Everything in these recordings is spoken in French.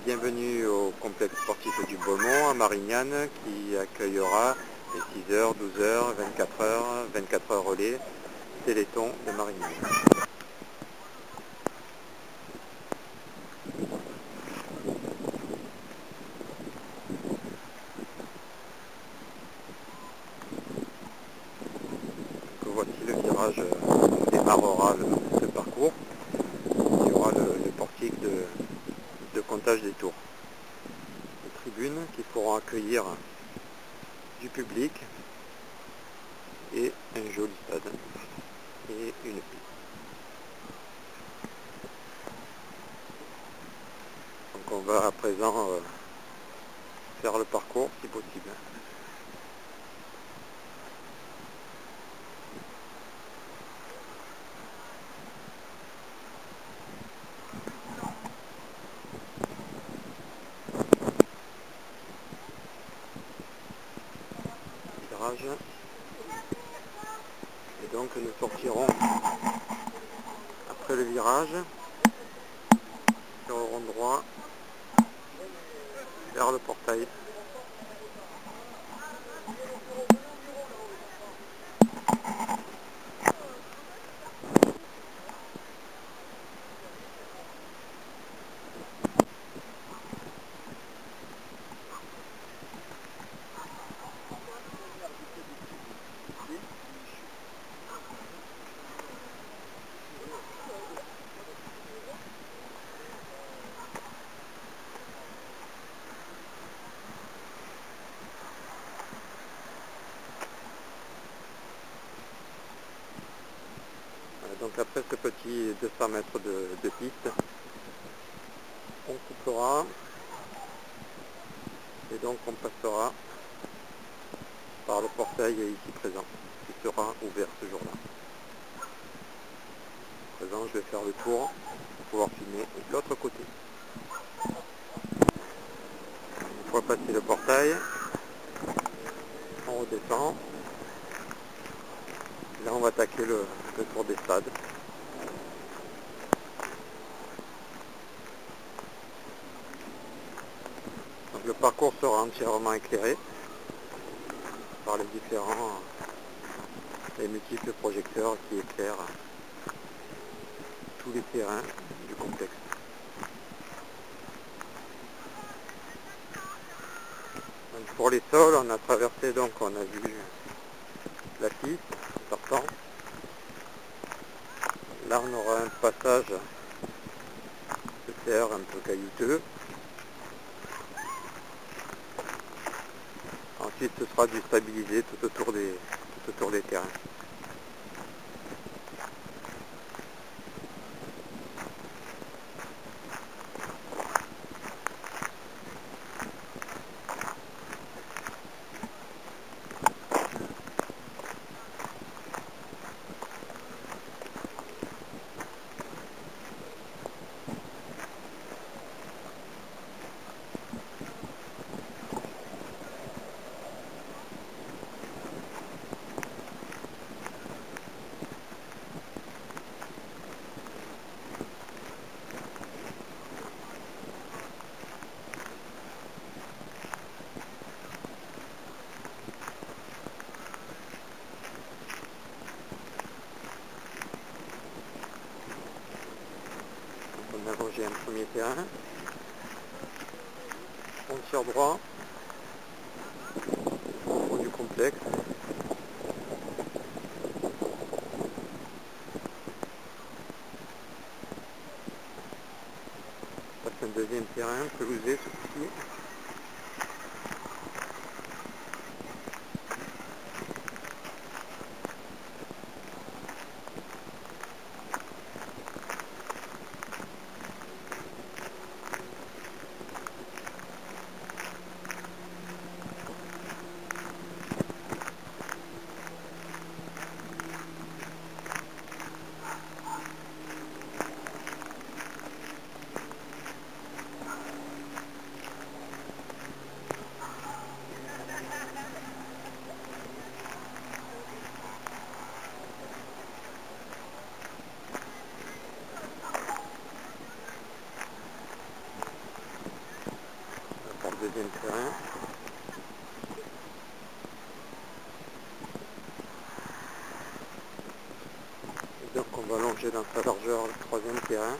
Bienvenue au complexe sportif du Beaumont à Marignane qui accueillera les 6h, 12h, 24h, 24h relais Téléthon de Marignane. Donc voici le virage où démarrera le parcours. Il y aura le portique de comptage des tours. Des tribunes qui pourront accueillir du public et un joli stade et une piste. Donc on va à présent faire le parcours si possible. Virage. Et donc nous sortirons après le virage sur le rond droit vers le portail. Donc après ce petit 200 mètres de piste, on coupera et donc on passera par le portail ici présent, qui sera ouvert ce jour-là. À présent, je vais faire le tour pour pouvoir filmer de l'autre côté. Une fois passé le portail, on redescend. Là, on va attaquer le tour des stades. Donc, le parcours sera entièrement éclairé par les différents et multiples projecteurs qui éclairent tous les terrains du complexe. Donc, pour les sols, on a traversé, donc on a vu la piste en sortant. Là, on aura un passage de terre un peu caillouteux. Ensuite, ce sera du stabilisé tout autour des terrains. On a longé un premier terrain, on tire droit au fond du complexe. On passe un deuxième terrain, pelousé ce coup-ci. deuxième terrain. Et donc on va longer dans sa largeur le troisième terrain.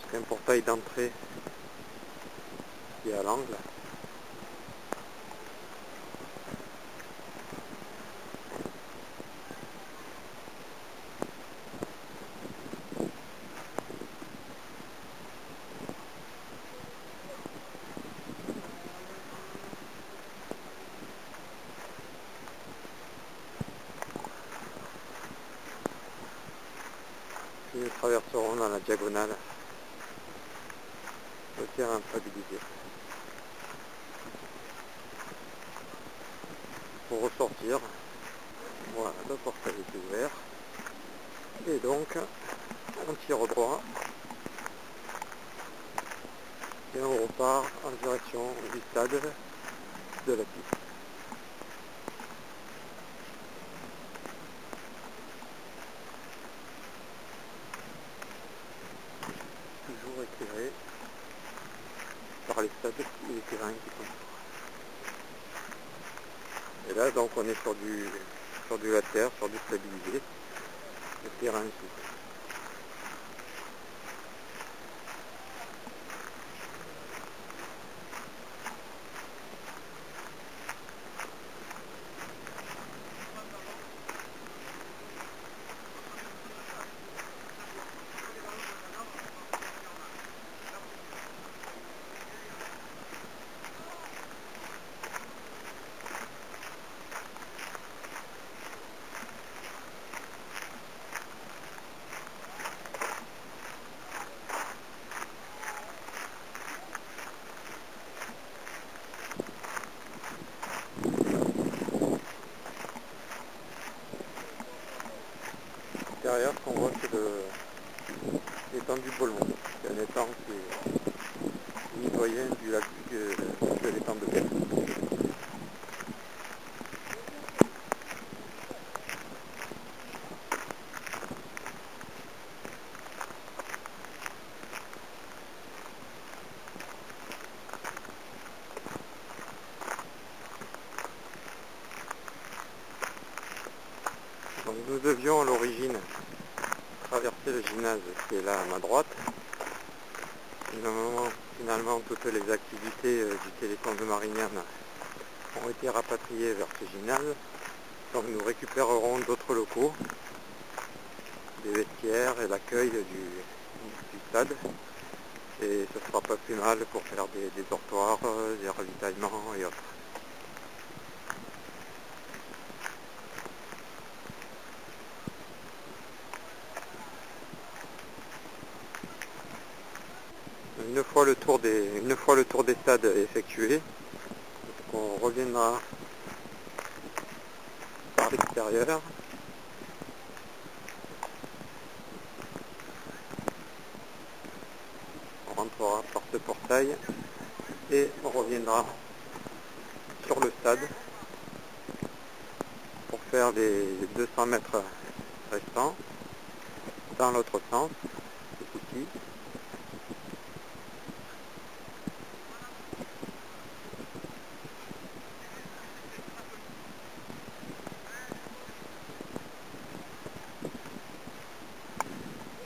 Jusqu'à un portail d'entrée qui est à l'angle. Puis nous traverserons dans la diagonale le terrain stabilisé. Pour ressortir, voilà, le portail est ouvert. Et donc, on tire droit et on repart en direction du stade de la piste. Toujours éclairé par les stades et les terrains qui sont. Et là donc on est sur du laser, sur du stabilisé, le terrain ici. Derrière, ce qu'on voit, c'est l'étang du Bolmont, qui est un étang qui est mitoyen du lac de l'étang de Belle. Donc nous devions à l'origine traverser le gymnase qui est là à ma droite. Finalement, toutes les activités du Téléthon de Marignane ont été rapatriées vers ce gymnase. Donc nous récupérerons d'autres locaux, des vestiaires et l'accueil du stade. Et ce ne sera pas plus mal pour faire des dortoirs, des ravitaillements et autres. Une fois le tour des stades effectué, on reviendra par l'extérieur. On rentrera par ce portail et on reviendra sur le stade pour faire les 200 mètres restants dans l'autre sens, ici.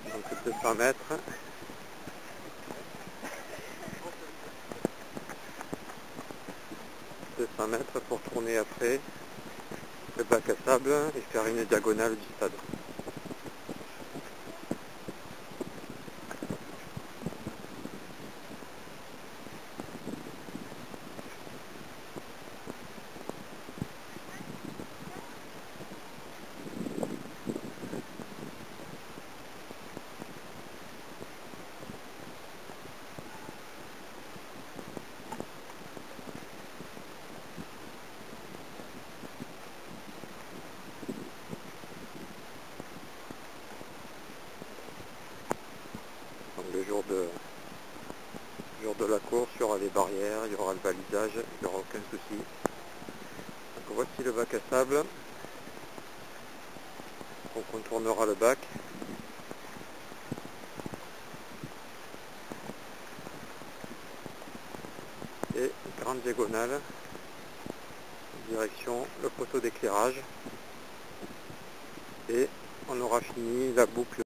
Donc 200 mètres. 200 mètres pour tourner après le bac à sable et faire une diagonale du stade. de la course, il y aura les barrières, il y aura le balisage, il n'y aura aucun souci. Donc voici le bac à sable. On contournera le bac. Et grande diagonale, direction le poteau d'éclairage. Et on aura fini la boucle